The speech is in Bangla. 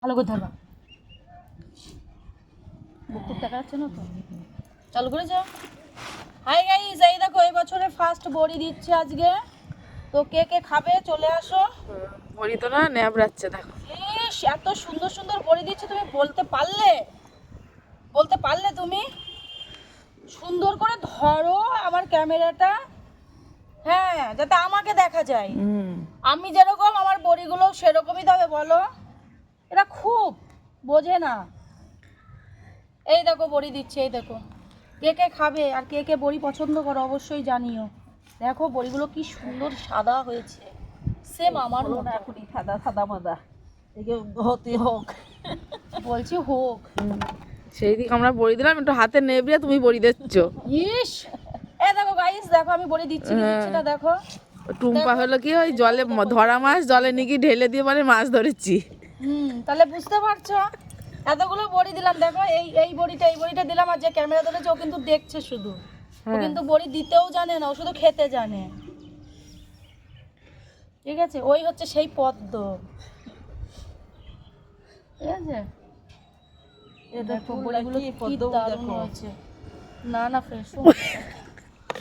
ভালো করে ধরবা। বুক দেখা যাচ্ছে না তো, চালু করে যাও। হাই গাইস, এই দেখো এই বছরের ফার্স্ট বড়ি দিচ্ছে আজকে। তো কে কে খাবে চলে আসো। বড়ি তো না ন্যাবড়াচ্ছে দেখো। ইস, এত সুন্দর সুন্দর বড়ি দিচ্ছে, তুমি বলতে পারলে? বলতে পারলে তুমি? সুন্দর করে ধরো আমার ক্যামেরাটা, হ্যাঁ, যাতে আমাকে দেখা যায়। আমি যেরকম আমার বড়িগুলো সেরকমই দেবে বলো। এরা খুব বোঝে না। এই দেখো বড়ি দিচ্ছে, এই দেখো। কে কে খাবে আর কে কে বড়ি পছন্দ করো অবশ্যই জানিও। দেখো বড়িগুলো কি সুন্দর সাদা হয়েছে, সেম আমার মতো। এখনই সাদা সাদা মাদা একে হতে হোক। বলছি হোক। সেই দিক আমরা বড়ি দিলাম, একটু হাতে নেবড়ে তুমি বড়ি দিচ্ছ। ইস, এই দেখো গাইস, দেখো আমি বড়ি দিচ্ছি কি দিচ্ছি না দেখো। টুম্পা হলো কি ওই জলে ধরা মাছ জলে নাকি ঢেলে দিয়ে মানে মাছ ধরেছি। তাহলে বুঝতে পারছো, এতগুলো বড়ি দিলাম। দেখো এই এই বড়িটা দিলাম, আর যে ক্যামেরা ধরেছে ও কিন্তু দেখছে শুধু। ও কিন্তু বড়ি দিতেও জানে না, ও শুধু খেতে জানে। ঠিক আছে, ওই হচ্ছে সেই পদ্ম। ঠিক আছে, এটা দেখো ফুল বড়িগুলো নাকি কি পদ্ম দারুণ দেখো। হয়েছে। না না, ফ্রেশ